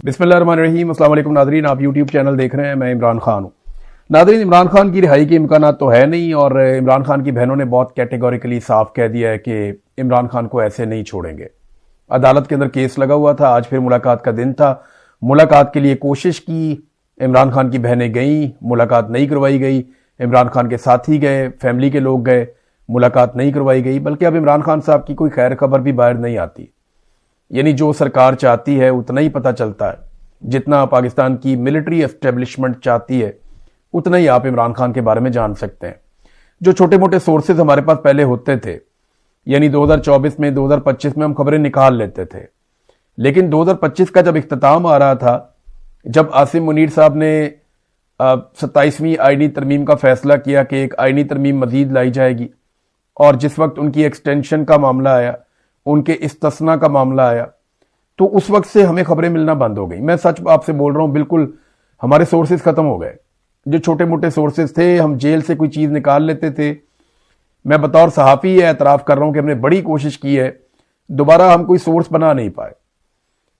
बिस्मिल्लाहिर्रहमानिर्रहीम। अस्सलाम वालेकुम नादरीन, आप यूट्यूब चैनल देख रहे हैं। मैं इमरान खान हूँ। नादरीन, इमरान खान की रिहाई के इम्कान तो है नहीं और इमरान खान की बहनों ने बहुत कैटेगोरिकली साफ कह दिया है कि इमरान खान को ऐसे नहीं छोड़ेंगे। अदालत के अंदर केस लगा हुआ था, आज फिर मुलाकात का दिन था। मुलाकात के लिए कोशिश की, इमरान खान की बहनें गईं, मुलाकात नहीं करवाई गई। इमरान खान के साथी गए, फैमिली के लोग गए, मुलाकात नहीं करवाई गई। बल्कि अब इमरान खान साहब की कोई खैर खबर भी बाहर नहीं आती। यानी जो सरकार चाहती है उतना ही पता चलता है, जितना पाकिस्तान की मिलिट्री एस्टेब्लिशमेंट चाहती है उतना ही आप इमरान खान के बारे में जान सकते हैं। जो छोटे मोटे सोर्सेज हमारे पास पहले होते थे, यानी 2024 में 2025 में हम खबरें निकाल लेते थे, लेकिन 2025 का जब इख्तिताम आ रहा था, जब आसिम मुनीर साहब ने 27वीं आईनी तरमीम का फैसला किया कि एक आईनी तरमीम मजीद लाई जाएगी, और जिस वक्त उनकी एक्सटेंशन का मामला आया, उनके इस्तिस्ना का मामला आया, तो उस वक्त से हमें खबरें मिलना बंद हो गई। मैं सच आपसे बोल रहा हूं, बिल्कुल हमारे सोर्सेज खत्म हो गए। जो छोटे मोटे सोर्सेज थे, हम जेल से कोई चीज निकाल लेते थे। मैं बतौर सहाफी एतराफ कर रहा हूं कि हमने बड़ी कोशिश की है, दोबारा हम कोई सोर्स बना नहीं पाए।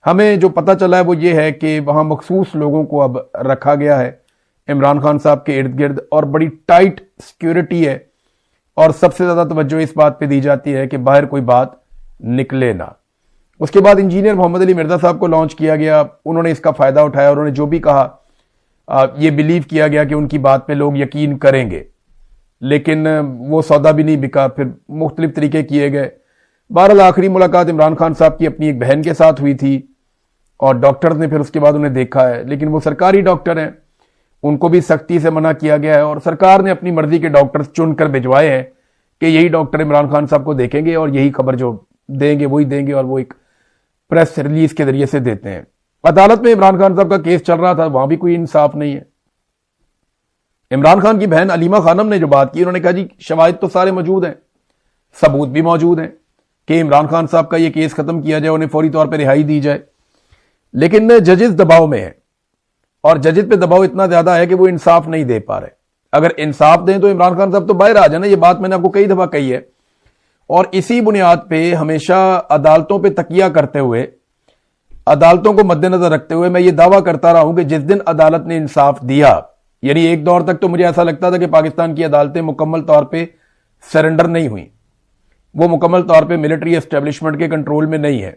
हमें जो पता चला है वो ये है कि वहां मखसूस लोगों को अब रखा गया है इमरान खान साहब के इर्द गिर्द, और बड़ी टाइट सिक्योरिटी है, और सबसे ज्यादा तवज्जो इस बात पे दी जाती है कि बाहर कोई बात निकले ना। उसके बाद इंजीनियर मोहम्मद अली मिर्जा साहब को लॉन्च किया गया, उन्होंने इसका फायदा उठाया, उन्होंने जो भी कहा ये बिलीव किया गया कि उनकी बात पे लोग यकीन करेंगे, लेकिन वो सौदा भी नहीं बिका। फिर मुख्तलिफ तरीके किए गए। बहरहाल आखिरी मुलाकात इमरान खान साहब की अपनी एक बहन के साथ हुई थी, और डॉक्टर ने फिर उसके बाद उन्हें देखा है, लेकिन वो सरकारी डॉक्टर हैं, उनको भी सख्ती से मना किया गया है, और सरकार ने अपनी मर्जी के डॉक्टर चुनकर भिजवाए हैं कि यही डॉक्टर इमरान खान साहब को देखेंगे और यही खबर जो देंगे वही देंगे, और वो एक प्रेस रिलीज के जरिए से देते हैं। अदालत में इमरान खान साहब का केस चल रहा था, वहां भी कोई इंसाफ नहीं है। इमरान खान की बहन अलीमा खानम ने जो बात की, उन्होंने कहा जी शवाहिद तो सारे मौजूद हैं, सबूत भी मौजूद हैं कि इमरान खान साहब का यह केस खत्म किया जाए, उन्हें फौरी तौर पर रिहाई दी जाए, लेकिन जजेस दबाव में है, और जजेस पे दबाव इतना ज्यादा है कि वो इंसाफ नहीं दे पा रहे। अगर इंसाफ दें तो इमरान खान साहब तो बाहर आ जाए ना, ये बात मैंने आपको कई दफा कही है। और इसी बुनियाद पे हमेशा अदालतों पे तकिया करते हुए, अदालतों को मद्देनजर रखते हुए मैं ये दावा करता रहा हूं कि जिस दिन अदालत ने इंसाफ दिया, यानी एक दौर तक तो मुझे ऐसा लगता था कि पाकिस्तान की अदालतें मुकम्मल तौर पे सरेंडर नहीं हुई, वो मुकम्मल तौर पे मिलिट्री एस्टेब्लिशमेंट के कंट्रोल में नहीं है,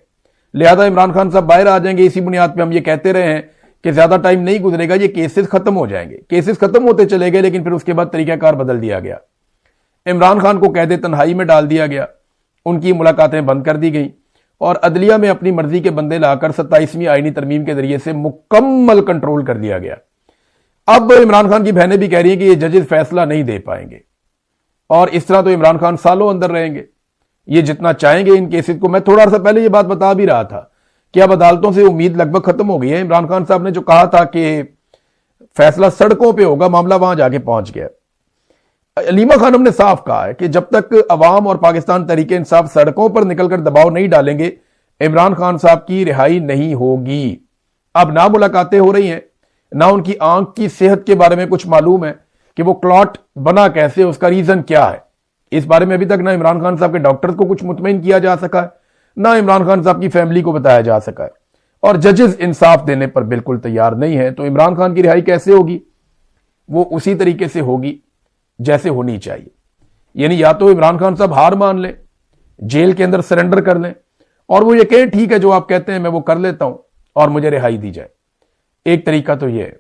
लिहाजा इमरान खान साहब बाहर आ जाएंगे। इसी बुनियाद पे हम ये कहते रहे हैं कि ज्यादा टाइम नहीं गुजरेगा, ये केसेस खत्म हो जाएंगे। केसेस खत्म होते चले गए, लेकिन फिर उसके बाद तरीकाकार बदल दिया गया। इमरान खान को कैद तन्हाई में डाल दिया गया, उनकी मुलाकातें बंद कर दी गई, और अदलिया में अपनी मर्जी के बंदे लाकर 27वीं आईनी तरमीम के जरिए से मुकम्मल कंट्रोल कर दिया गया। अब इमरान खान की बहनें भी कह रही हैं कि ये जजेस फैसला नहीं दे पाएंगे, और इस तरह तो इमरान खान सालों अंदर रहेंगे, ये जितना चाहेंगे इन केसेस को। मैं थोड़ा सा पहले ये बात बता भी रहा था कि अब अदालतों से उम्मीद लगभग खत्म हो गई है। इमरान खान साहब ने जो कहा था कि फैसला सड़कों पे होगा, मामला वहां जाके पहुंच गया। अलीमा खानम ने साफ कहा है कि जब तक अवाम और पाकिस्तान तरीके इंसाफ सड़कों पर निकलकर दबाव नहीं डालेंगे, इमरान खान साहब की रिहाई नहीं होगी। अब ना मुलाकातें हो रही हैं, ना उनकी आंख की सेहत के बारे में कुछ मालूम है कि वो क्लॉट बना कैसे, उसका रीजन क्या है। इस बारे में अभी तक ना इमरान खान साहब के डॉक्टर्स को कुछ मुतमईन किया जा सका है, ना इमरान खान साहब की फैमिली को बताया जा सका है, और जजेस इंसाफ देने पर बिल्कुल तैयार नहीं है। तो इमरान खान की रिहाई कैसे होगी? वो उसी तरीके से होगी जैसे होनी चाहिए। यानी या तो इमरान खान साहब हार मान लें, जेल के अंदर सरेंडर कर लें, और वो ये कहें ठीक है जो आप कहते हैं मैं वो कर लेता हूं और मुझे रिहाई दी जाए। एक तरीका तो ये है।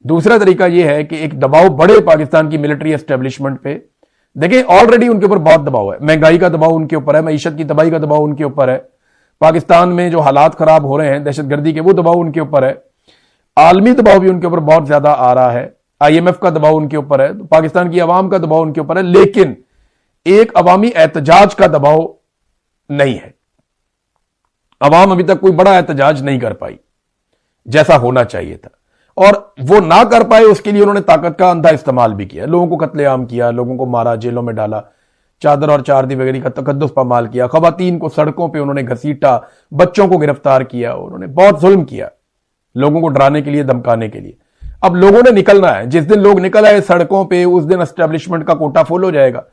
दूसरा तरीका यह है कि एक दबाव बढ़े पाकिस्तान की मिलिट्री एस्टेब्लिशमेंट पे। देखिए ऑलरेडी उनके ऊपर बहुत दबाव है, महंगाई का दबाव उनके ऊपर है, मईशत की तबाही का दबाव उनके ऊपर है, पाकिस्तान में जो हालात खराब हो रहे हैं दहशतगर्दी के, वो दबाव उनके ऊपर है, आलमी दबाव भी उनके ऊपर बहुत ज्यादा आ रहा है, IMF का दबाव उनके ऊपर है, तो पाकिस्तान की आवाम का दबाव उनके ऊपर है, लेकिन एक अवामी एहतजाज का दबाव नहीं है। अवाम अभी तक कोई बड़ा एहतजाज नहीं कर पाई जैसा होना चाहिए था, और वो ना कर पाए उसके लिए उन्होंने ताकत का अंधा इस्तेमाल भी किया। लोगों को कत्लेआम किया, लोगों को मारा, जेलों में डाला, चादर और चारदी वगैरह का तकद्दुस पामाल किया, खवातीन को सड़कों पे उन्होंने घसीटा, बच्चों को गिरफ्तार किया, उन्होंने बहुत जुल्म किया लोगों को डराने के लिए, धमकाने के लिए। अब लोगों ने निकलना है, जिस दिन लोग निकल आए सड़कों पे उस दिन एस्टेब्लिशमेंट का कोटा फुल हो जाएगा,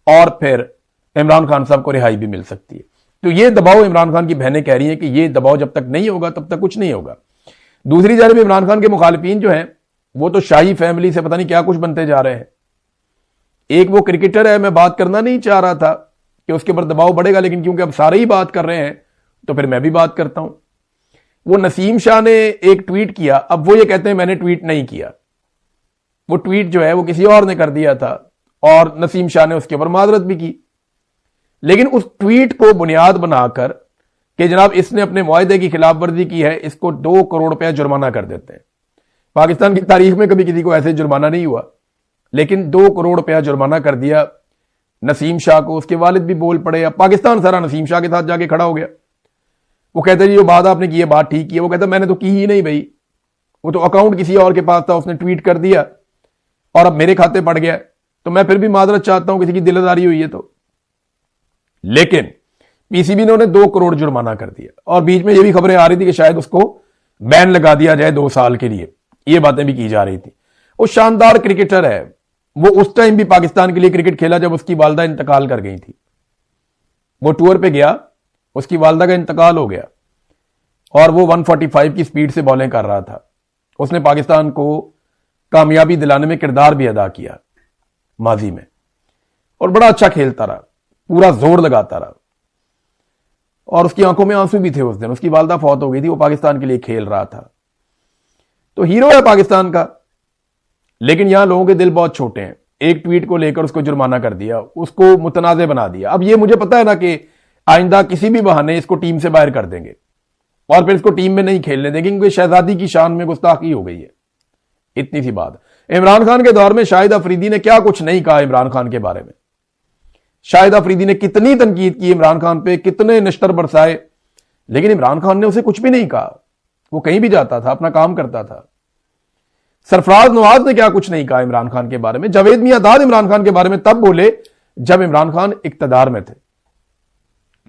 और फिर इमरान खान साहब को रिहाई भी मिल सकती है। तो ये दबाव इमरान खान की बहनें कह रही हैं कि ये दबाव जब तक नहीं होगा तब तक कुछ नहीं होगा। दूसरी जानब इमरान खान के मुखालिफिन जो हैं वो तो शाही फैमिली से पता नहीं क्या कुछ बनते जा रहे हैं। एक वो क्रिकेटर है, मैं बात करना नहीं चाह रहा था कि उसके ऊपर दबाव बढ़ेगा, लेकिन क्योंकि अब सारे ही बात कर रहे हैं तो फिर मैं भी बात करता हूं। वो नसीम शाह ने एक ट्वीट किया, अब वो ये कहते हैं मैंने ट्वीट नहीं किया। वो ट्वीट जो है वो किसी और ने कर दिया था और नसीम शाह ने उसके ऊपर माजरत भी की, लेकिन उस ट्वीट को बुनियाद बनाकर कि जनाब इसने अपने मुआहदे की खिलाफ वर्जी की है, इसको 2 करोड़ रुपया जुर्माना कर देते हैं। पाकिस्तान की तारीख में कभी किसी को ऐसे जुर्माना नहीं हुआ, लेकिन 2 करोड़ रुपया जुर्माना कर दिया नसीम शाह को। उसके वालिद भी बोल पड़े, अब पाकिस्तान सारा नसीम शाह के साथ जाके खड़ा हो गया। वो कहते जी जो बात आपने की है बात ठीक की है। वो कहता मैंने तो की ही नहीं भाई, वो तो अकाउंट किसी और के पास था, उसने ट्वीट कर दिया और अब मेरे खाते पड़ गया, तो मैं फिर भी माजरत चाहता हूं किसी की दिलदारी हुई है तो। लेकिन पीसीबी ने उन्हें 2 करोड़ जुर्माना कर दिया और बीच में यह भी खबरें आ रही थी कि शायद उसको बैन लगा दिया जाए 2 साल के लिए, ये बातें भी की जा रही थी। वो शानदार क्रिकेटर है, वो उस टाइम भी पाकिस्तान के लिए क्रिकेट खेला जब उसकी वालदा इंतकाल कर गई थी। वो टूर पे गया, उसकी वालदा का इंतकाल हो गया और वो 145 की स्पीड से बॉलिंग कर रहा था। उसने पाकिस्तान को कामयाबी दिलाने में किरदार भी अदा किया माजी में और बड़ा अच्छा खेलता रहा, पूरा जोर लगाता रहा और उसकी आंखों में आंसू भी थे उस दिन। उसकी वालदा फौत हो गई थी, वो पाकिस्तान के लिए खेल रहा था। तो हीरो है पाकिस्तान का, लेकिन यहां लोगों के दिल बहुत छोटे हैं। एक ट्वीट को लेकर उसको जुर्माना कर दिया, उसको मुतनाज़े बना दिया। अब ये मुझे पता है ना कि आइंदा किसी भी बहाने इसको टीम से बाहर कर देंगे और फिर इसको टीम में नहीं खेलने देंगे क्योंकि शहजादी की शान में गुस्ताखी हो गई है। इतनी सी बात। इमरान खान के दौर में शाहिद अफरीदी ने क्या कुछ नहीं कहा इमरान खान के बारे में। शाहिद अफरीदी ने कितनी तनकीद की इमरान खान पे, कितने नश्तर बरसाए, लेकिन इमरान खान ने उसे कुछ भी नहीं कहा। वो कहीं भी जाता था, अपना काम करता था। सरफराज नवाज ने क्या कुछ नहीं कहा इमरान खान के बारे में। जावेद मियांदाद इमरान खान के बारे में तब बोले जब इमरान खान इक्तदार में थे,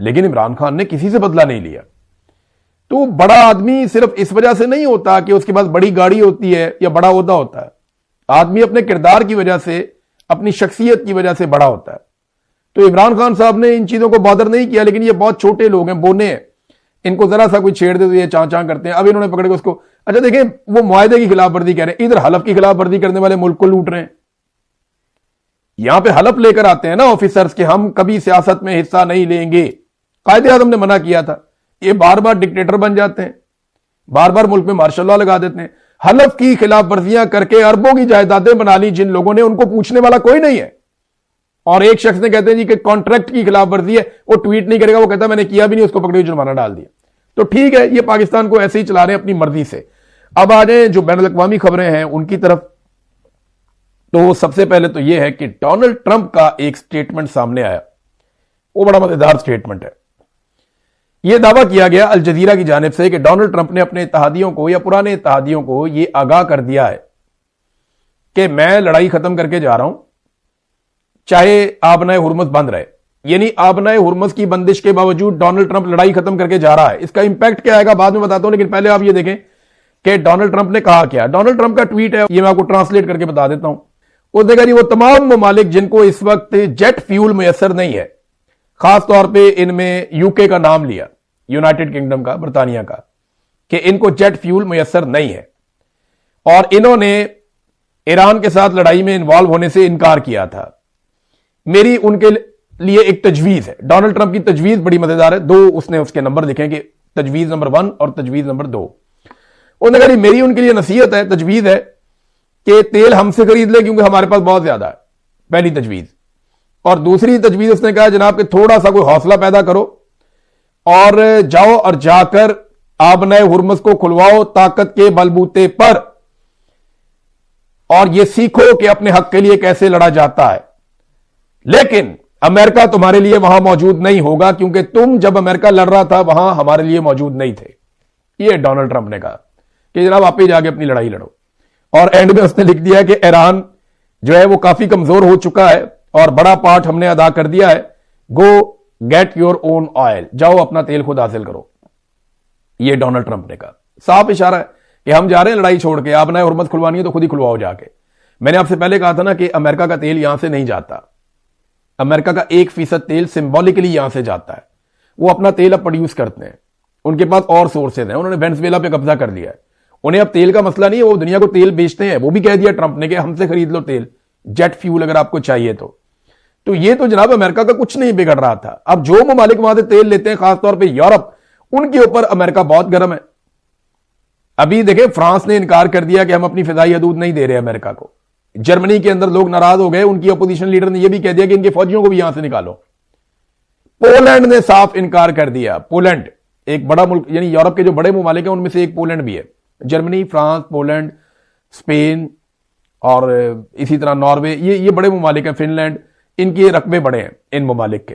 लेकिन इमरान खान ने किसी से बदला नहीं लिया। तो बड़ा आदमी सिर्फ इस वजह से नहीं होता कि उसके पास बड़ी गाड़ी होती है या बड़ा ओहदा होता है। आदमी अपने किरदार की वजह से, अपनी शख्सियत की वजह से बड़ा होता है। तो इमरान खान साहब ने इन चीजों को बॉदर नहीं किया, लेकिन ये बहुत छोटे लोग हैं, बोने हैं, इनको जरा सा कोई छेड़ दे तो ये चां चां करते हैं। अब इन्होंने पकड़ के उसको, अच्छा देखें, वो मुआहदे की खिलाफ वर्जी कह रहे हैं, इधर हलफ की खिलाफ वर्जी करने वाले मुल्क को लूट रहे हैं। यहां पे हलफ लेकर आते हैं ना ऑफिसर्स के, हम कभी सियासत में हिस्सा नहीं लेंगे। कायदे आज़म ने मना किया था। ये बार बार डिक्टेटर बन जाते हैं, बार बार मुल्क में मार्शल लॉ लगा देते हैं। हलफ की खिलाफ वर्जियां करके अरबों की जायदादें बना ली जिन लोगों ने, उनको पूछने वाला कोई नहीं है। और एक शख्स ने कहते हैं जी कि कॉन्ट्रैक्ट की खिलाफ वर्जी है, वो ट्वीट नहीं करेगा, वो कहता मैंने किया भी नहीं, उसको पकड़े जुर्माना डाल दिया। तो ठीक है, ये पाकिस्तान को ऐसे ही चला रहे हैं अपनी मर्जी से। अब आ जाए जो बैनुल अक़वामी खबरें हैं उनकी तरफ। तो सबसे पहले तो यह है कि डोनाल्ड ट्रंप का एक स्टेटमेंट सामने आया, वो बड़ा मजेदार स्टेटमेंट है। यह दावा किया गया अल जजीरा की जानिब से कि डोनाल्ड ट्रंप ने अपने इत्तेहादियों को या पुराने इत्तेहादियों को यह आगाह कर दिया है कि मैं लड़ाई खत्म करके जा रहा हूं, चाहे आबनाए हुर्मुज़ बंद रहे। यानी आबनाए हुर्मुज़ की बंदिश के बावजूद डोनाल्ड ट्रंप लड़ाई खत्म करके जा रहा है। इसका इंपैक्ट क्या आएगा बाद में बताता हूं, लेकिन पहले आप ये देखें कि डोनाल्ड ट्रंप ने कहा क्या। डोनाल्ड ट्रंप का ट्वीट है, ये मैं आपको ट्रांसलेट करके बता देता हूं। उसने कहा जी वो तमाम ममालिक जिनको इस वक्त जेट फ्यूल मुयसर नहीं है, खासतौर पर इनमें यूके का नाम लिया, यूनाइटेड किंगडम का, बरतानिया का, कि इनको जेट फ्यूल मुयसर नहीं है और इन्होंने ईरान के साथ लड़ाई में इन्वॉल्व होने से इनकार किया था। मेरी उनके लिए एक तजवीज है। डोनाल्ड ट्रंप की तजवीज बड़ी मजेदार है, 2 उसने उसके नंबर लिखे कि तजवीज नंबर 1 और तजवीज नंबर 2। उन्होंने कहा मेरी उनके लिए नसीहत है, तजवीज है कि तेल हमसे खरीद ले क्योंकि हमारे पास बहुत ज्यादा है, पहली तजवीज। और दूसरी तजवीज उसने कहा जनाब कि थोड़ा सा कोई हौसला पैदा करो और जाओ और जाकर आबनाए हुर्मुज़ को खुलवाओ ताकत के बलबूते पर, और यह सीखो कि अपने हक के लिए कैसे लड़ा जाता है। लेकिन अमेरिका तुम्हारे लिए वहां मौजूद नहीं होगा क्योंकि तुम जब अमेरिका लड़ रहा था वहां हमारे लिए मौजूद नहीं थे। यह डोनाल्ड ट्रंप ने कहा कि जनाब आप ही जाके अपनी लड़ाई लड़ो। और एंड में उसने लिख दिया कि ईरान जो है वो काफी कमजोर हो चुका है और बड़ा पार्ट हमने अदा कर दिया है। गो गेट योर ओन ऑयल, जाओ अपना तेल खुद हासिल करो। यह डोनाल्ड ट्रंप ने कहा। साफ इशारा है कि हम जा रहे हैं लड़ाई छोड़ के, आपने हुर्मुज़ खुलवानी है तो खुद ही खुलवाओ जाके। मैंने आपसे पहले कहा था ना कि अमेरिका का तेल यहां से नहीं जाता। अमेरिका का 1% तेल सिंबॉलिकली यहां से जाता है। वो अपना तेल अब प्रोड्यूस करते हैं, उनके पास और सोर्सेज हैं। उन्होंने वेनेजुएला पे कब्जा कर लिया है, उन्हें अब तेल का मसला नहीं है, वो दुनिया को तेल बेचते हैं। वो भी कह दिया ट्रंप ने कि हमसे खरीद लो तेल, जेट फ्यूल अगर आपको चाहिए तो ये तो जनाब अमेरिका का कुछ नहीं बिगड़ रहा था। अब जो ममालिक वहां से तेल लेते हैं, खासतौर पर यूरोप, उनके ऊपर अमेरिका बहुत गर्म है। अभी देखें, फ्रांस ने इनकार कर दिया कि हम अपनी फिजाई हदूद नहीं दे रहे अमेरिका को। जर्मनी के अंदर लोग नाराज हो गए, उनकी अपोजिशन लीडर ने यह भी कह दिया कि इनके फौजियों को भी यहां से निकालो। पोलैंड ने साफ इनकार कर दिया। पोलैंड एक बड़ा मुल्क, यानी यूरोप के जो बड़े ममालिक हैं उनमें से एक पोलैंड भी है। जर्मनी, फ्रांस, पोलैंड, स्पेन और इसी तरह नॉर्वे, ये बड़े ममालिक हैं। फिनलैंड, इनके रकबे बड़े हैं इन ममालिक के।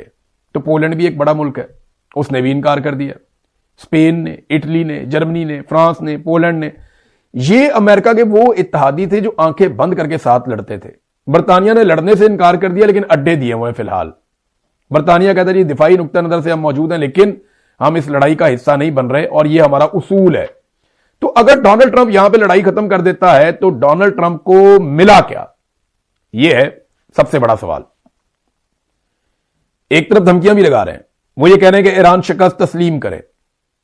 तो पोलैंड भी एक बड़ा मुल्क है, उसने भी इनकार कर दिया। स्पेन ने, इटली ने, जर्मनी ने, फ्रांस ने, पोलैंड ने, ये अमेरिका के वो इत्तेहादी थे जो आंखें बंद करके साथ लड़ते थे। बरतानिया ने लड़ने से इनकार कर दिया, लेकिन अड्डे दिए हुए हैं फिलहाल। बरतानिया कहता है जी दिफाई नुक्ता नजर से हम मौजूद हैं, लेकिन हम इस लड़ाई का हिस्सा नहीं बन रहे और ये हमारा उसूल है। तो अगर डोनाल्ड ट्रंप यहां पे लड़ाई खत्म कर देता है तो डोनाल्ड ट्रंप को मिला क्या, यह है सबसे बड़ा सवाल। एक तरफ धमकियां भी लगा रहे हैं, वो ये कह रहे हैं कि ईरान शिकस्त तस्लीम करे,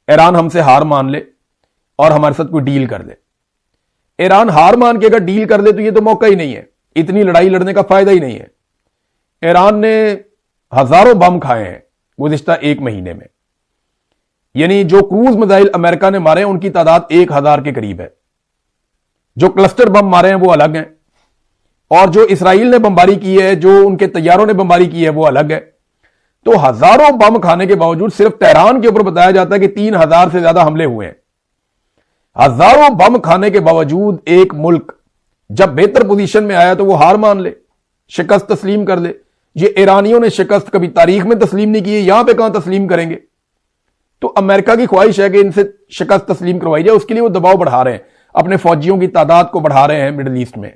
ईरान हमसे हार मान ले और हमारे साथ कोई डील कर ले। ईरान हार मान के अगर डील कर ले तो ये तो मौका ही नहीं है, इतनी लड़ाई लड़ने का फायदा ही नहीं है। ईरान ने हजारों बम खाए हैं गुज़िश्ता एक महीने में, यानी जो क्रूज मिसाइल अमेरिका ने मारे हैं उनकी तादाद 1000 के करीब है। जो क्लस्टर बम मारे हैं वो अलग हैं, और जो इसराइल ने बमबारी की है, जो उनके तैयारों ने बमबारी की है, वो अलग है। तो हजारों बम खाने के बावजूद सिर्फ तेहरान के ऊपर बताया जाता है कि 3000 से ज्यादा हमले हुए हैं। हजारों बम खाने के बावजूद एक मुल्क जब बेहतर पोजीशन में आया तो वो हार मान ले, शिकस्त तस्लीम कर ले। ये ईरानियों ने शिकस्त कभी तारीख में तस्लीम नहीं की है, यहां पे कहां तस्लीम करेंगे। तो अमेरिका की ख्वाहिश है कि इनसे शिकस्त तस्लीम करवाई जाए, उसके लिए वो दबाव बढ़ा रहे हैं, अपने फौजियों की तादाद को बढ़ा रहे हैं मिडिल ईस्ट में।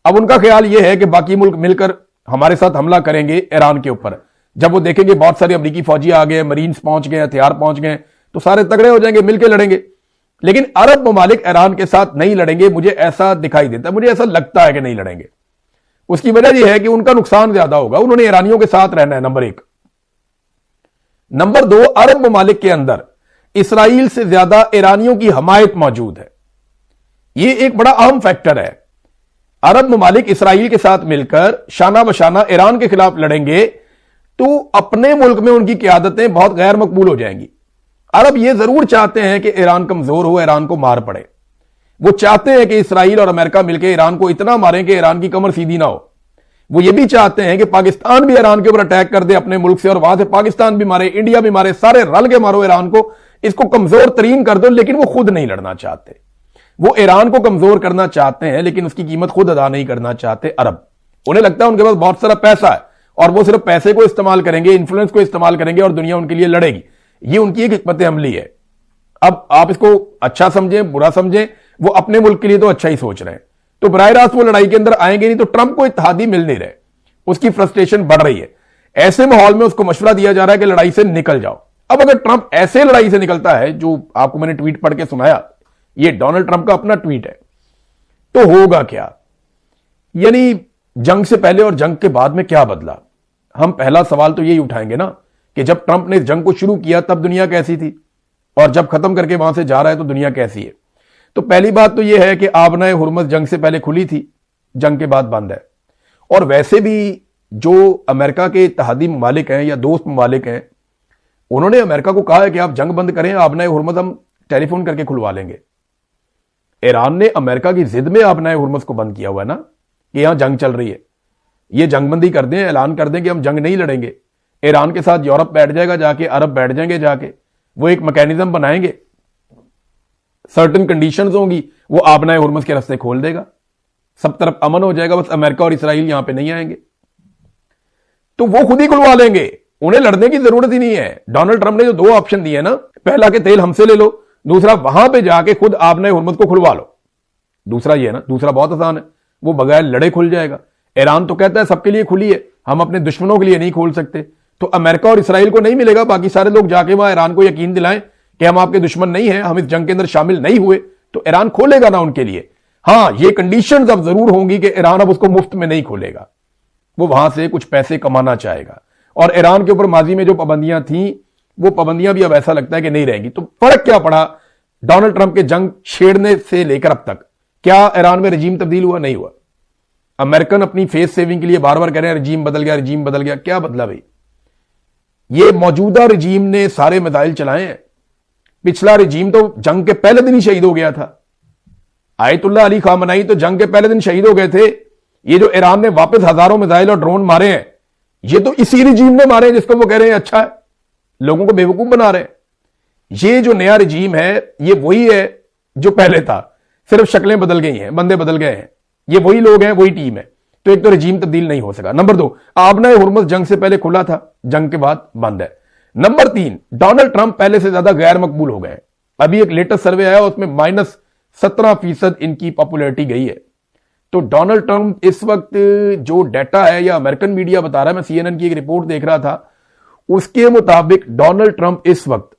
अब उनका ख्याल यह है कि बाकी मुल्क मिलकर हमारे साथ हमला करेंगे ईरान के ऊपर। जब वो देखेंगे बहुत सारे अमरीकी फौजी आ गए, मरीन्स पहुंच गए, हथियार पहुंच गए, तो सारे तगड़े हो जाएंगे, मिलकर लड़ेंगे। लेकिन अरब ममालिक ईरान के साथ नहीं लड़ेंगे, मुझे ऐसा दिखाई देता है, मुझे ऐसा लगता है कि नहीं लड़ेंगे। उसकी वजह यह है कि उनका नुकसान ज्यादा होगा, उन्होंने ईरानियों के साथ रहना है, नंबर 1। नंबर 2, अरब ममालिक के अंदर इसराइल से ज्यादा ईरानियों की हमायत मौजूद है। यह एक बड़ा अहम फैक्टर है। अरब ममालिक इसराइल के साथ मिलकर शाना बशाना ईरान के खिलाफ लड़ेंगे तो अपने मुल्क में उनकी क़यादतें बहुत गैर मकबूल हो जाएंगी। अरब ये जरूर चाहते हैं कि ईरान कमजोर हो, ईरान को मार पड़े। वो चाहते हैं कि इसराइल और अमेरिका मिलकर ईरान को इतना मारें कि ईरान की कमर सीधी ना हो। वो ये भी चाहते हैं कि पाकिस्तान भी ईरान के ऊपर अटैक कर दे अपने मुल्क से, और वहां से पाकिस्तान भी मारे, इंडिया भी मारे, सारे रल के मारो ईरान को, इसको कमजोर तरीन कर दो। लेकिन वो खुद नहीं लड़ना चाहते। वो ईरान को कमजोर करना चाहते हैं, लेकिन उसकी कीमत खुद अदा नहीं करना चाहते अरब। उन्हें लगता है उनके पास बहुत सारा पैसा है और वो सिर्फ पैसे को इस्तेमाल करेंगे, इन्फ्लुएंस को इस्तेमाल करेंगे और दुनिया उनके लिए लड़ेगी। ये उनकी एक हिकमत अमली है। अब आप इसको अच्छा समझें, बुरा समझें, वो अपने मुल्क के लिए तो अच्छा ही सोच रहे हैं। तो बराह रास्त वो लड़ाई के अंदर आएंगे नहीं। तो ट्रंप को इत्तेहादी मिल नहीं रहे, उसकी फ्रस्ट्रेशन बढ़ रही है। ऐसे माहौल में उसको मशवरा दिया जा रहा है कि लड़ाई से निकल जाओ। अब अगर ट्रंप ऐसे लड़ाई से निकलता है, जो आपको मैंने ट्वीट पढ़ के सुनाया, ये डोनाल्ड ट्रंप का अपना ट्वीट है, तो होगा क्या? यानी जंग से पहले और जंग के बाद में क्या बदला? हम पहला सवाल तो यही उठाएंगे ना कि जब ट्रंप ने जंग को शुरू किया तब दुनिया कैसी थी, और जब खत्म करके वहां से जा रहा है तो दुनिया कैसी है। तो पहली बात तो यह है कि आबनाए हुर्मुज़ जंग से पहले खुली थी, जंग के बाद बंद है। और वैसे भी जो अमेरिका के इत्तेहादी ममालिक हैं या दोस्त ममालिक हैं, उन्होंने अमेरिका को कहा है कि आप जंग बंद करें, आबनाए हुर्मुज़ हम टेलीफोन करके खुलवा लेंगे। ईरान ने अमेरिका की जिद में आबनाए हुर्मुज़ को बंद किया हुआ है ना, कि यहां जंग चल रही है, ये जंगबंदी कर दें, ऐलान कर दें कि हम जंग नहीं लड़ेंगे। ईरान के साथ यूरोप बैठ जाएगा जाके, अरब बैठ जाएंगे जाके, वो एक मैकेनिज्म बनाएंगे, सर्टेन कंडीशंस होंगी, वो आबनाए हुर्मुज़ के रास्ते खोल देगा, सब तरफ अमन हो जाएगा। बस अमेरिका और इसराइल यहां पे नहीं आएंगे, तो वो खुद ही खुलवा लेंगे, उन्हें लड़ने की जरूरत ही नहीं है। डोनाल्ड ट्रंप ने जो 2 ऑप्शन दिए ना, पहला कि तेल हमसे ले लो, दूसरा वहां पे जाके खुद आबनाए हुर्मुज़ को खुलवा लो। दूसरा ये ना, दूसरा बहुत आसान है, वो बगैर लड़े खुल जाएगा। ईरान तो कहता है सबके लिए खुली है, हम अपने दुश्मनों के लिए नहीं खोल सकते। तो अमेरिका और इसराइल को नहीं मिलेगा, बाकी सारे लोग जाके वहां ईरान को यकीन दिलाएं कि हम आपके दुश्मन नहीं हैं, हम इस जंग के अंदर शामिल नहीं हुए, तो ईरान खोलेगा ना उनके लिए। हां, ये कंडीशंस अब जरूर होंगी कि ईरान अब उसको मुफ्त में नहीं खोलेगा, वो वहां से कुछ पैसे कमाना चाहेगा। और ईरान के ऊपर माजी में जो पाबंदियां थी, वो पाबंदियां भी अब ऐसा लगता है कि नहीं रहेंगी। तो फर्क क्या पड़ा डोनाल्ड ट्रंप के जंग छेड़ने से लेकर अब तक क्या ईरान में रजीम तब्दील हुआ? नहीं हुआ। अमेरिकन अपनी फेस सेविंग के लिए बार बार कह रहे हैं रजीम बदल गया, रजीम बदल गया। क्या बदला भाई? ये मौजूदा रजीम ने सारे मिसाइल चलाए हैं। पिछला रजीम तो जंग के पहले दिन ही शहीद हो गया था। आयतुल्लाह अली खामनाई तो जंग के पहले दिन शहीद हो गए थे। ये जो ईरान ने वापस हजारों मिसाइल और ड्रोन मारे हैं, ये तो इसी रजीम ने मारे हैं जिसको वो कह रहे हैं अच्छा है, लोगों को बेवकूफ बना रहे हैं। ये जो नया रजीम है ये वही है जो पहले था, सिर्फ शक्लें बदल गई हैं, बंदे बदल गए हैं। ये वही लोग हैं, वही टीम है। तो एक तो रजीम तब्दील नहीं हो सका। नंबर 2, आबना हुर्मुज़ जंग से पहले खुला था, जंग के बाद बंद है। नंबर 3, डोनाल्ड ट्रंप पहले से ज्यादा गैर मकबूल हो गए। अभी एक लेटेस्ट सर्वे आया, उसमें -17% इनकी पॉपुलैरिटी गई है। तो डोनाल्ड ट्रंप इस वक्त जो डाटा है या अमेरिकन मीडिया बता रहा है, मैं CNN की एक रिपोर्ट देख रहा था, उसके मुताबिक डोनाल्ड ट्रंप इस वक्त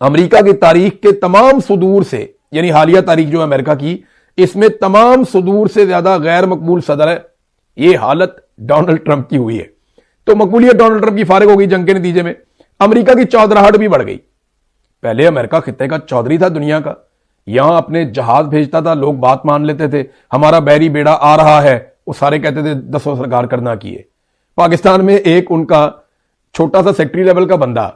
अमेरिका की तारीख के तमाम सुदूर से, यानी हालिया तारीख जो है अमेरिका की, इसमें तमाम सुदूर से ज्यादा गैर मकबूल सदर है। यह हालत डोनाल्ड ट्रंप की हुई है। तो मकबूलियत डोनाल्ड ट्रंप की फारिग हो गई जंग के नतीजे में। अमेरिका की चौधराहट भी बढ़ गई। पहले अमेरिका खित्ते का चौधरी था दुनिया का, यहां अपने जहाज भेजता था, लोग बात मान लेते थे, हमारा बैरी बेड़ा आ रहा है, वो सारे कहते थे दसों सरकार करना किए। पाकिस्तान में एक उनका छोटा सा सेक्रेटरी लेवल का बंदा,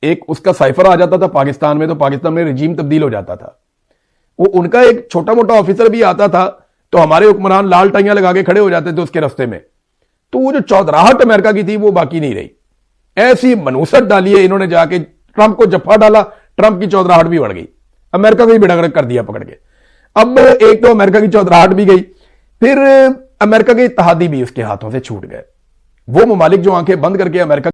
एक उसका साइफर आ जाता था पाकिस्तान में, तो पाकिस्तान में रजीम तब्दील हो जाता था। वो उनका एक छोटा मोटा ऑफिसर भी आता था तो हमारे हुक्मरान लाल टाइयां लगा के खड़े हो जाते थे उसके रास्ते में। तो वो जो चौधराहट अमेरिका की थी वो बाकी नहीं रही। ऐसी मनूसत डाली है इन्होंने, जाके ट्रंप को जफ्फा डाला, ट्रंप की चौधराहट भी बढ़ गई, अमेरिका को ही बेड़ा गर्क कर दिया पकड़ के। अब एक तो अमेरिका की चौधराहट भी गई, फिर अमेरिका के इत्तेहादी भी उसके हाथों से छूट गए। वो ममालिक जो आंखें बंद करके अमेरिका